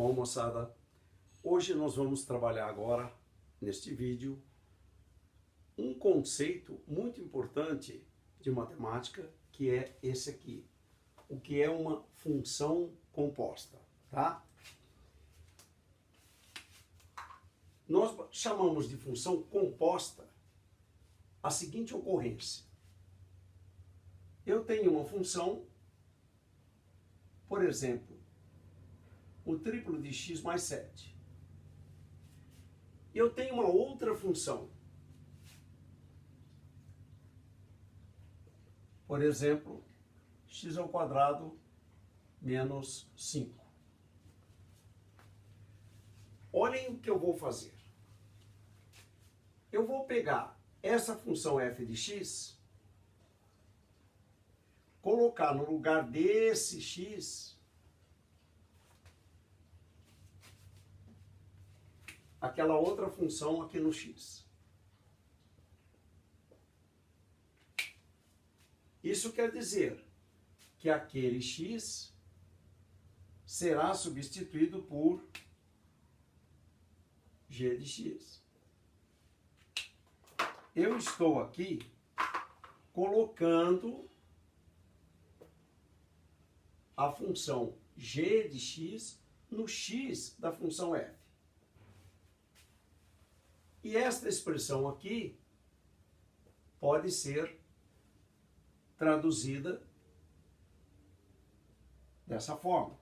Bom, moçada, hoje nós vamos trabalhar agora, neste vídeo, um conceito muito importante de matemática, que é esse aqui. O que é uma função composta, tá? Nós chamamos de função composta a seguinte ocorrência. Eu tenho uma função, por exemplo, o triplo de x mais 7. Eu tenho uma outra função. Por exemplo, x ao quadrado menos 5. Olhem o que eu vou fazer. Eu vou pegar essa função f de x, colocar no lugar desse x aquela outra função aqui no x. Isso quer dizer que aquele x será substituído por g de x. Eu estou aqui colocando a função g de x no x da função f. E esta expressão aqui pode ser traduzida dessa forma.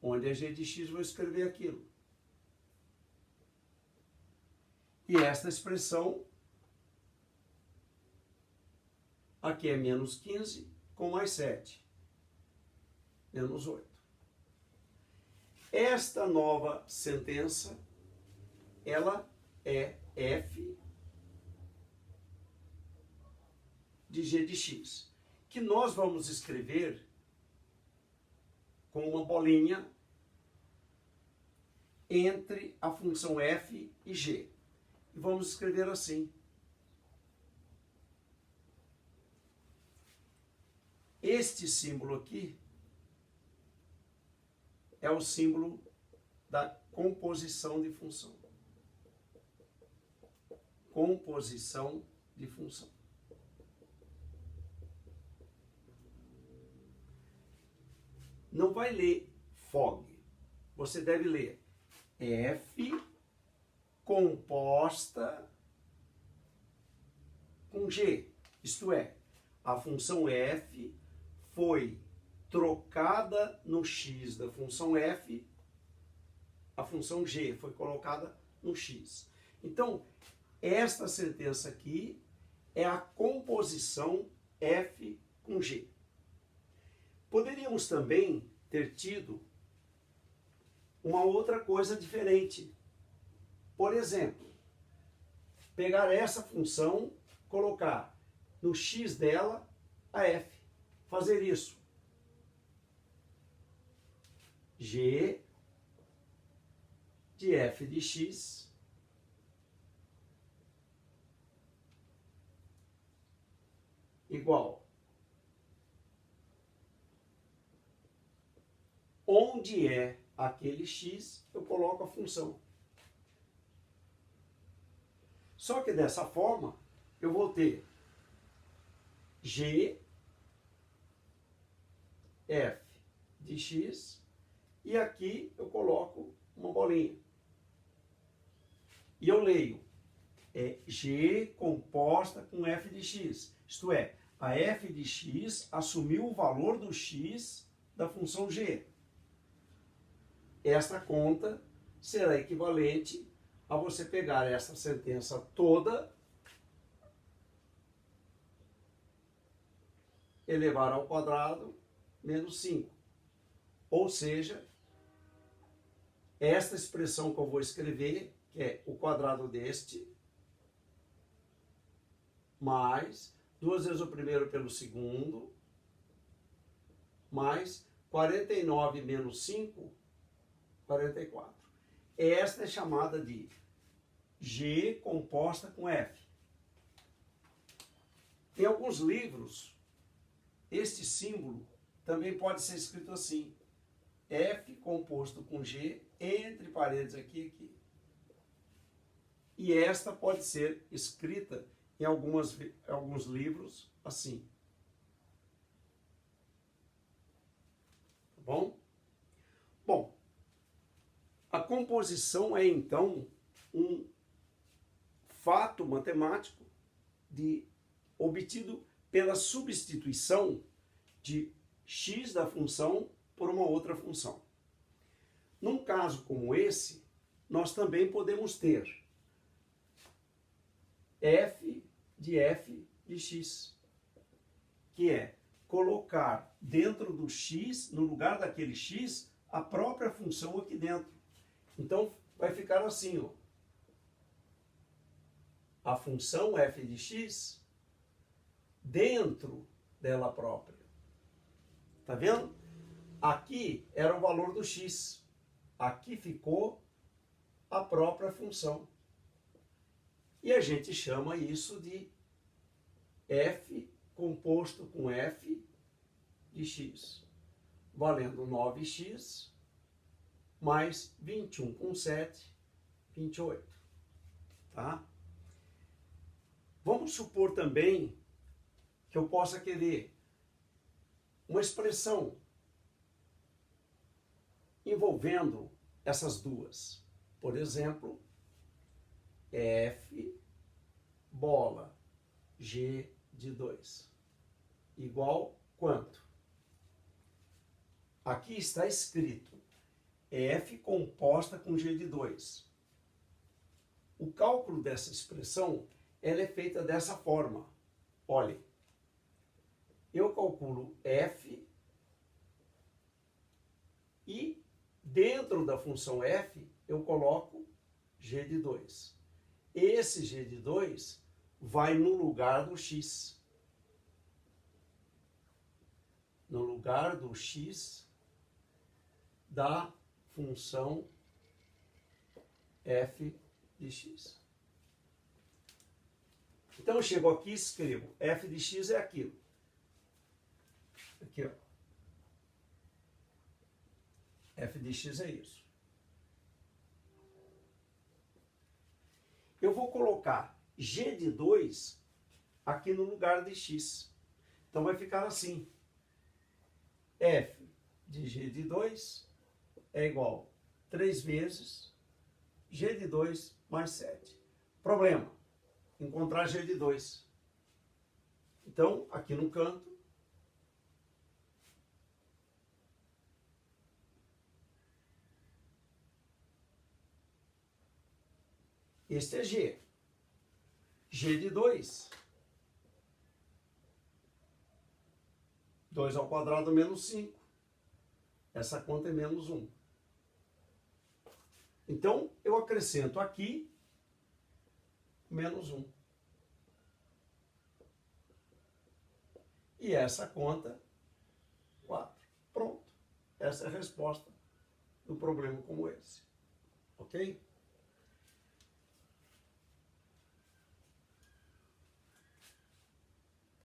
Onde é g de x, vou escrever aquilo. E esta expressão aqui é menos 15 com mais 7. Menos 8. Esta nova sentença, ela é f de g de x, que nós vamos escrever com uma bolinha entre a função f e g. E vamos escrever assim. Este símbolo aqui é o símbolo da composição de função. Composição de função. Não vai ler FOG. Você deve ler f composta com g. Isto é, a função f foi trocada no x da função f, a função g foi colocada no x. Então, esta sentença aqui é a composição f com g. Poderíamos também ter tido uma outra coisa diferente. Por exemplo, pegar essa função, colocar no x dela a f. Fazer isso. G de f de x igual. Onde é aquele x, eu coloco a função. Só que dessa forma, eu vou ter g f de x e aqui eu coloco uma bolinha. E eu leio g composta com f de x. Isto é, a f de x assumiu o valor do x da função g. Esta conta será equivalente a você pegar essa sentença toda, elevar ao quadrado menos 5. Ou seja, esta expressão que eu vou escrever, que é o quadrado deste, mais 2 vezes o primeiro pelo segundo, mais 49 menos 5, 44. Esta é chamada de G composta com F. Em alguns livros, este símbolo também pode ser escrito assim. f composto com g, entre parênteses aqui e aqui. E esta pode ser escrita em alguns livros assim. Tá bom? Bom, a composição é então um fato matemático obtido pela substituição de x da função por uma outra função. Num caso como esse, nós também podemos ter f de x, que é colocar dentro do x, no lugar daquele x, a própria função aqui dentro. Então, vai ficar assim, ó. A função f de x dentro dela própria. Tá vendo? Aqui era o valor do x. Aqui ficou a própria função. E a gente chama isso de f composto com f de x, valendo 9x mais 21 com 7, 28. Tá? Vamos supor também que eu possa querer uma expressão envolvendo essas duas. Por exemplo, f bola g de 2 igual quanto? Aqui está escrito f composta com g de 2. O cálculo dessa expressão ela é feita dessa forma. Olhem, eu calculo f e dentro da função f eu coloco g de 2. Esse g de 2 vai no lugar do x. No lugar do x da função f de x. Então eu chego aqui e escrevo f de x é aquilo. Aqui, ó. F de x é isso. Eu vou colocar g de 2 aqui no lugar de x. Então vai ficar assim. F de g de 2 é igual a 3 vezes g de 2 mais 7. Problema: encontrar g de 2. Então, aqui no canto, este é g. G de 2. 2 ao quadrado menos 5. Essa conta é menos 1. Então, eu acrescento aqui menos 1. E essa conta, 4. Pronto. Essa é a resposta do problema como esse. Ok?